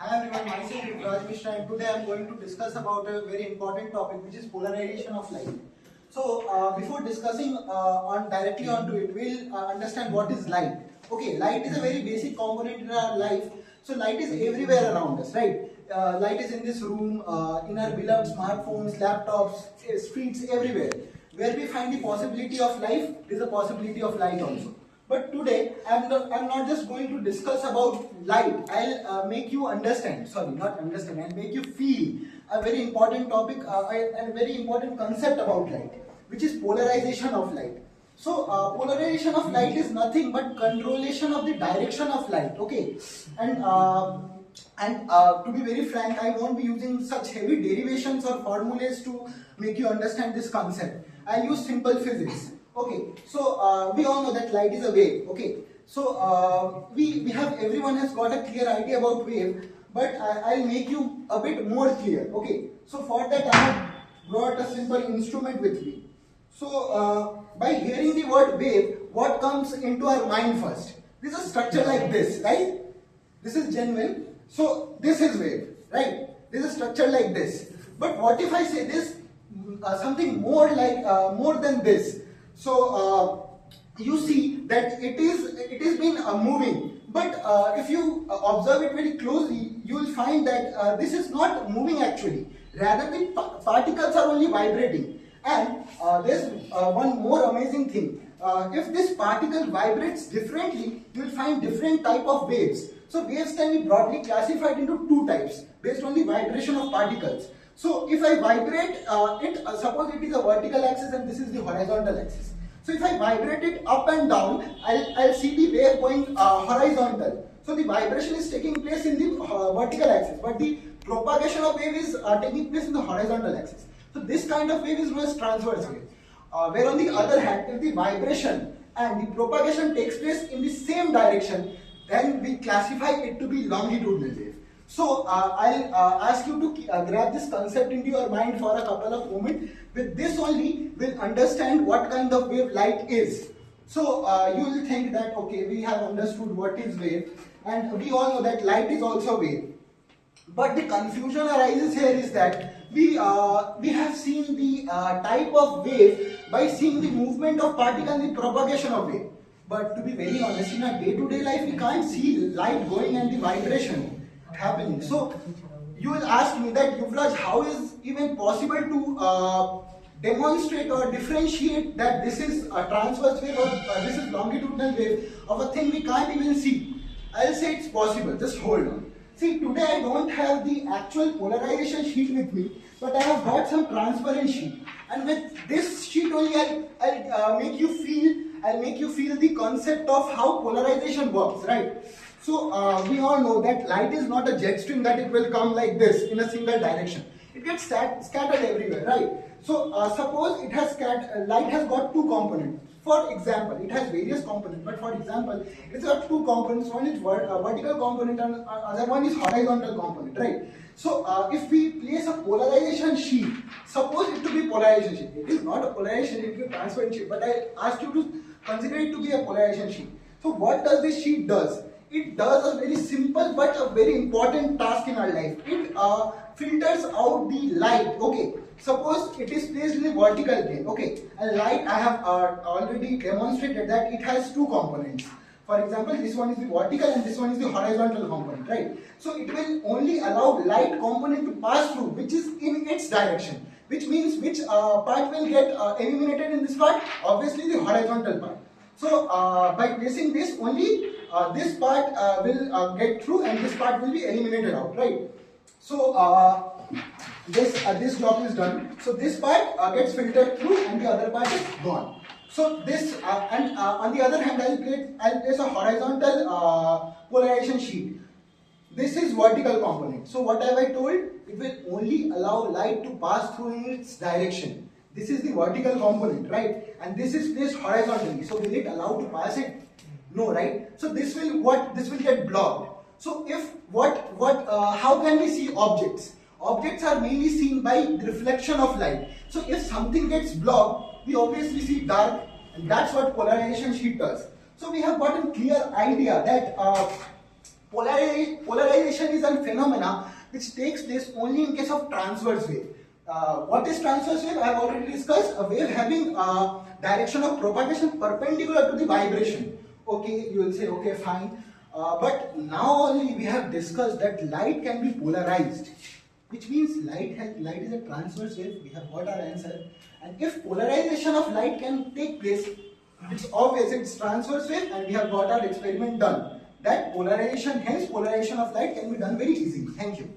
Hi everyone, myself is Raj Mishra and today I am going to discuss about a very important topic which is polarization of light. So before discussing directly onto it, we'll understand what is light. Okay, light is a very basic component in our life. So light is everywhere around us, right? Light is in this room, in our beloved smartphones, laptops, streets, everywhere. Where we find the possibility of life, there is a possibility of light also. But today, I'm not just going to discuss about light. I'll make you understand, sorry, not understand, I'll make you feel a very important topic and very important concept about light, which is polarization of light. So, polarization of light is nothing but controlation of the direction of light, okay? And to be very frank, I won't be using such heavy derivations or formulas to make you understand this concept. I'll use simple physics. Okay, so we all know that light is a wave. Okay, so everyone has got a clear idea about wave, but I'll make you a bit more clear. Okay, so for that I have brought a simple instrument with me. So by hearing the word wave, what comes into our mind first? This is a structure like this, right? This is genuine. So this is wave, right? This is a structure like this. But what if I say this something more like more than this? So you see that it is been moving, but if you observe it very closely, you will find that this is not moving actually. Rather, the particles are only vibrating. And there's one more amazing thing. If this particle vibrates differently, you will find different type of waves. So waves can be broadly classified into two types based on the vibration of particles. So if I vibrate suppose it is a vertical axis and this is the horizontal axis. So if I vibrate it up and down, I'll see the wave going horizontal. So the vibration is taking place in the vertical axis, but the propagation of wave is taking place in the horizontal axis. So this kind of wave is known as transverse wave. Where on the other hand, if the vibration and the propagation takes place in the same direction, then we classify it to be longitudinal wave. So I'll ask you to grab this concept into your mind for a couple of moments. With this only, we'll understand what kind of wave light is. So you will think that okay, we have understood what is wave, and we all know that light is also wave. But the confusion arises here is that we have seen the type of wave by seeing the movement of particle and the propagation of wave. But to be very honest, in our day-to-day life, we can't see light going and the vibration happening. So you will ask me that Yuvraj, how is even possible to demonstrate or differentiate that this is a transverse wave or this is longitudinal wave of a thing we can't even see? I'll say it's possible. Just hold on. See, today I don't have the actual polarization sheet with me, but I have got some transparent sheet, and with this sheet only I'll make you feel the concept of how polarization works, right? So we all know that light is not a jet stream that it will come like this in a single direction. It gets scattered everywhere, right? So suppose it has light has got two components. For example, it has various components, but for example, it's got two components. One is vertical component and other one is horizontal component, right? So if we place a polarization sheet, suppose it to be polarization sheet. It is not a polarization sheet, it is a transparent sheet, but I ask you to consider it to be a polarization sheet. So what does this sheet does? It does a very simple but a very important task in our life. It filters out the light. Okay, suppose it is placed in the vertical plane. Okay, and light, I have already demonstrated that it has two components. For example, this one is the vertical and this one is the horizontal component, right? So it will only allow light component to pass through, which is in its direction. Which means which part will get eliminated in this part? Obviously the horizontal part. So by placing this only, this part will get through and this part will be eliminated out, right? So this job is done. So this part gets filtered through and the other part is gone. So this on the other hand, I'll place a horizontal polarization sheet. This is vertical component. So what have I told? It will only allow light to pass through in its direction. This is the vertical component, right? And this is placed horizontally. So will it allow to pass it? No, right? So this will get blocked. So how can we see objects? Objects are mainly seen by the reflection of light. So if something gets blocked, we obviously see dark, and that's what polarization sheet does. So we have got a clear idea that polarization is a phenomena which takes place only in case of transverse wave. What is transverse wave? I have already discussed. A wave having direction of propagation perpendicular to the vibration. Okay, you will say, okay, fine. But now only we have discussed that light can be polarized, which means light is a transverse wave. We have got our answer. And if polarization of light can take place, it's obvious it's transverse wave, and we have got our experiment done. That polarization, hence polarization of light can be done very easily. Thank you.